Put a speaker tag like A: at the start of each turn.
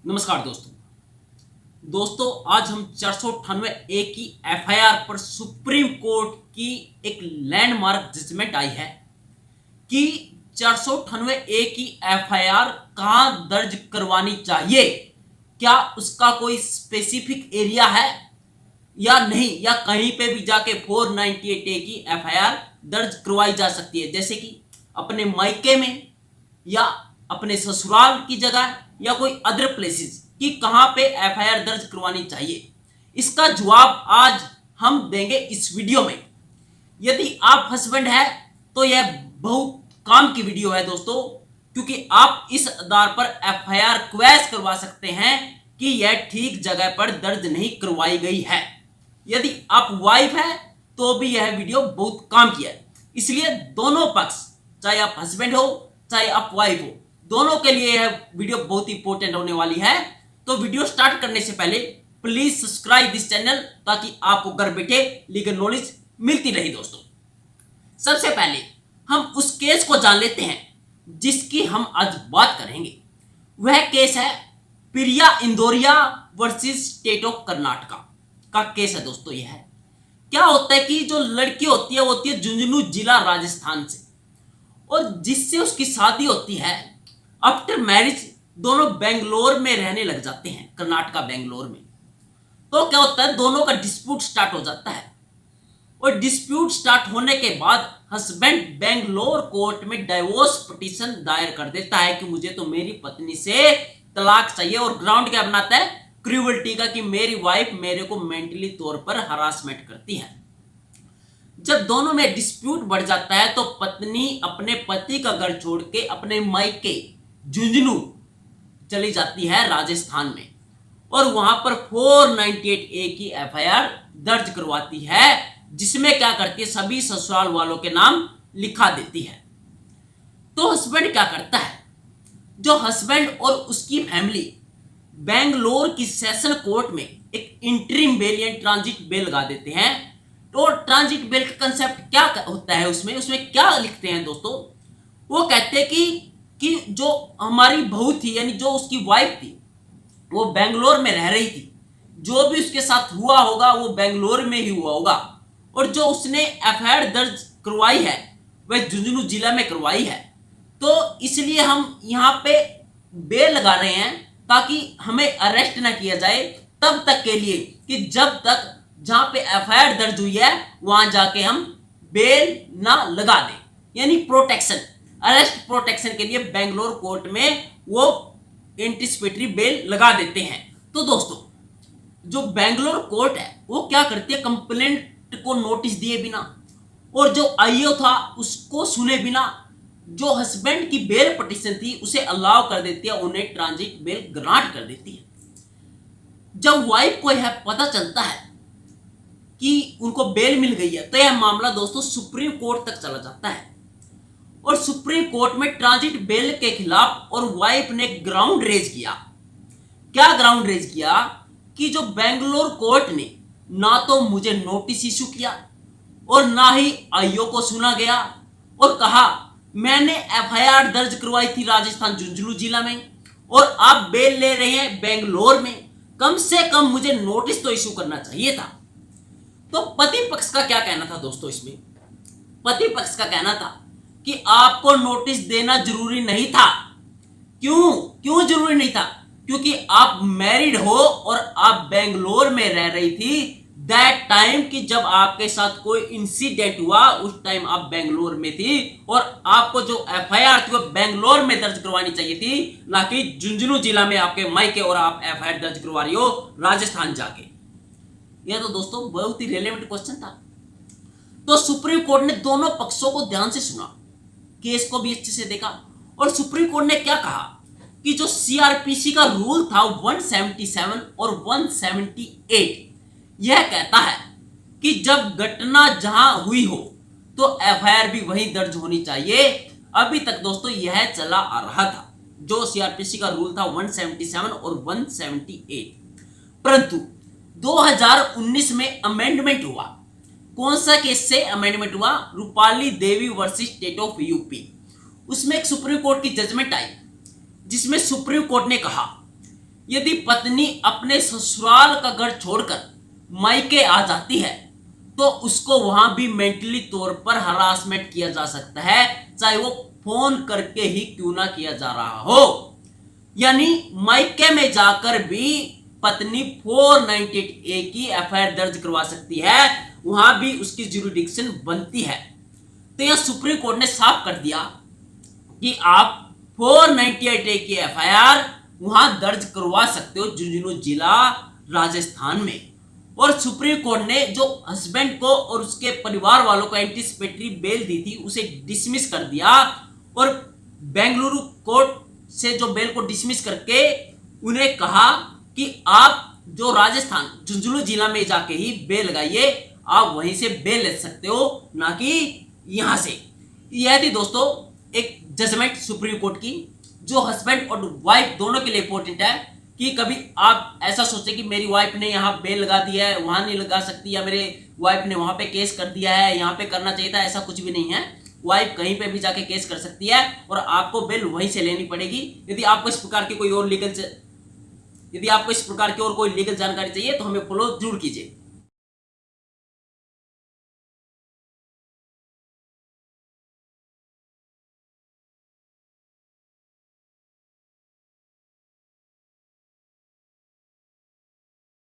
A: नमस्कार दोस्तों आज हम 498 की एफआईआर पर सुप्रीम कोर्ट की एक लैंडमार्क जजमेंट आई है कि 498 की एफआईआर कहां दर्ज करवानी चाहिए। क्या उसका कोई स्पेसिफिक एरिया है या नहीं, या कहीं पे भी जाके 498 की एफआईआर दर्ज करवाई जा सकती है, जैसे कि अपने मायके में या अपने ससुराल की जगह या कोई अदर प्लेसेस कि कहां पे एफआईआर दर्ज करवानी चाहिए। इसका जवाब आज हम देंगे इस वीडियो में। यदि आप हस्बैंड है तो यह बहुत काम की वीडियो है दोस्तों, क्योंकि आप इस आधार पर एफआईआर क्वेश करवा सकते हैं कि यह ठीक जगह पर दर्ज नहीं करवाई गई है। यदि आप वाइफ है तो भी यह वीडियो बहुत काम की है, इसलिए दोनों पक्ष, चाहे आप हस्बैंड हो चाहे आप वाइफ हो, दोनों के लिए यह वीडियो बहुत इंपॉर्टेंट होने वाली है। तो वीडियो स्टार्ट करने से पहले प्लीज सब्सक्राइब दिस चैनल ताकि आपको घर बैठे लीगल नॉलेज मिलती रहे। दोस्तों सबसे पहले हम उस केस को जान लेते हैं जिसकी हम आज बात करेंगे। वह केस है Priya Indoria versus state of Karnataka का केस है। दोस्तों यह है, क्या होता है कि जो लड़की होती है वो होती है झुंझुनू जिला राजस्थान से, और जिससे उसकी शादी होती है आफ्टर मैरिज दोनों बेंगलोर में रहने लग जाते हैं, कर्नाटका बेंगलोर में। तो क्या होता है, दोनों का डिस्प्यूट स्टार्ट हो जाता है, और डिस्प्यूट स्टार्ट होने के बाद हस्बैंड बेंगलोर कोर्ट में डाइवोर्स पिटीशन दायर कर देता है कि मुझे तो मेरी पत्नी से तलाक चाहिए, और ग्राउंड क्या बनाता है, क्रूअल्टी का, कि मेरी वाइफ मेरे को मेंटली तौर पर हरासमेंट करती है। जब दोनों में डिस्प्यूट बढ़ जाता है तो पत्नी अपने पति का घर छोड़ के अपने मायके झुंझुनू चली जाती है राजस्थान में, और वहां पर 498A की एफआईआर दर्ज करवाती है, जिसमें क्या करती है, सभी ससुराल वालों के नाम लिखा देती है। तो हस्बैंड क्या करता है, जो हस्बैंड और उसकी फैमिली बेंगलोर की सेशन कोर्ट में एक इंटरिम बेल या ट्रांजिट बेल लगा देते हैं। तो ट्रांजिट बेल का कंसेप्ट क्या होता है, उसमें क्या लिखते हैं दोस्तों, वो कहते हैं कि जो हमारी बहू थी, यानी जो उसकी वाइफ थी, वो बेंगलोर में रह रही थी, जो भी उसके साथ हुआ होगा वो बेंगलोर में ही हुआ होगा, और जो उसने एफआईआर दर्ज करवाई है वह झुंझुनू जिला में करवाई है। तो इसलिए हम यहाँ पे बेल लगा रहे हैं ताकि हमें अरेस्ट ना किया जाए तब तक के लिए, कि जब तक जहां पे एफआईआर दर्ज हुई है वहां जाके हम बेल ना लगा दें, यानी प्रोटेक्शन, अरेस्ट प्रोटेक्शन के लिए बेंगलोर कोर्ट में वो एंटिसिपेटरी बेल लगा देते हैं। तो दोस्तों जो बेंगलोर कोर्ट है वो क्या करती है, कंप्लेंट को नोटिस दिए बिना और जो आईओ था उसको सुने बिना जो हस्बैंड की बेल पिटीशन थी उसे अलाउ कर देती है, उन्हें ट्रांजिट बेल ग्रांट कर देती है। जब वाइफ को यह पता चलता है कि उनको बेल मिल गई है तो यह मामला दोस्तों सुप्रीम कोर्ट तक चला जाता है, और सुप्रीम कोर्ट में ट्रांजिट बेल के खिलाफ और वाइफ ने ग्राउंड रेज किया। क्या ग्राउंड रेज किया कि जो बेंगलोर कोर्ट ने ना तो मुझे नोटिस इशू किया और ना ही आईओ को सुना गया, और कहा मैंने एफआईआर दर्ज करवाई थी राजस्थान झुंझुनू जिला में और आप बेल ले रहे हैं बेंगलोर में, कम से कम मुझे नोटिस तो इशू करना चाहिए था। तो पति पक्ष का क्या कहना था दोस्तों, इसमें पति पक्ष का कहना था कि आपको नोटिस देना जरूरी नहीं था। क्यों जरूरी नहीं था, क्योंकि आप मैरिड हो और आप बेंगलोर में रह रही थी दैट टाइम, कि जब आपके साथ कोई इंसिडेंट हुआ उस टाइम आप बेंगलोर में थी, और आपको जो एफआईआर थी वो बेंगलोर में दर्ज करवानी चाहिए थी, ना कि झुंझुनू जिला में आपके मायके और आप एफआईआर दर्ज करवा रही हो राजस्थान जाके। यह तो दोस्तों बहुत ही रेलेवेंट क्वेश्चन था। तो सुप्रीम कोर्ट ने दोनों पक्षों को ध्यान से सुना, केस को भी अच्छे से देखा, और सुप्रीम कोर्ट ने क्या कहा कि जो सीआरपीसी का रूल था 177 और 178 यह कहता है कि जब घटना जहां हुई हो तो एफआईआर भी वहीं दर्ज होनी चाहिए। अभी तक दोस्तों यह चला आ रहा था, जो सीआरपीसी का रूल था 177 और 178, परंतु 2019 में अमेंडमेंट हुआ। कौन सा केस से अमेंडमेंट हुआ, रूपाली देवी वर्सेस स्टेट ऑफ यूपी। उसमें एक सुप्रीम कोर्ट की जजमेंट आई जिसमें सुप्रीम कोर्ट ने कहा यदि पत्नी अपने ससुराल का घर छोड़कर मायके आ जाती है तो उसको वहां भी मेंटली तौर पर हरासमेंट किया जा सकता है, चाहे वो फोन करके ही क्यों ना किया जा रहा हो। यानी मायके में जाकर भी पत्नी 498A की एफआईआर दर्ज करवा सकती है, वहां भी उसकी ज्यूरिडिक्शन बनती है। तो यहां सुप्रीम कोर्ट ने साफ कर दिया कि आप 498A की एफआईआर वहां दर्ज करवा सकते हो, झुंझुनू जिला राजस्थान में। और सुप्रीम कोर्ट ने जो हस्बैंड को और उसके परिवार वालों को एंटीसिपेटरी बेल दी थी उसे डिसमिस कर दिया, और बेंगलुरु कोर्ट से जो बेल को डिसमिस करके उन्हें कहा कि आप जो राजस्थान झुंझुनू जिला में जाके ही बेल लगाइए, आप वहीं से बेल ले सकते हो, ना कि यहां से। यह थी दोस्तों एक जजमेंट सुप्रीम कोर्ट की, जो हस्बैंड और वाइफ दोनों के लिए इंपॉर्टेंट है। कि कभी आप ऐसा सोचे कि मेरी वाइफ ने यहाँ बेल लगा दी है, वहां नहीं लगा सकती, या मेरे वाइफ ने वहां पे केस कर दिया है, यहाँ पे करना चाहिए था, ऐसा कुछ भी नहीं है। वाइफ कहीं पे भी जाके केस कर सकती है और आपको बेल वहीं से लेनी पड़ेगी। यदि आपको इस प्रकार की कोई और लीगल जानकारी चाहिए तो हमें फॉलो जरूर कीजिए।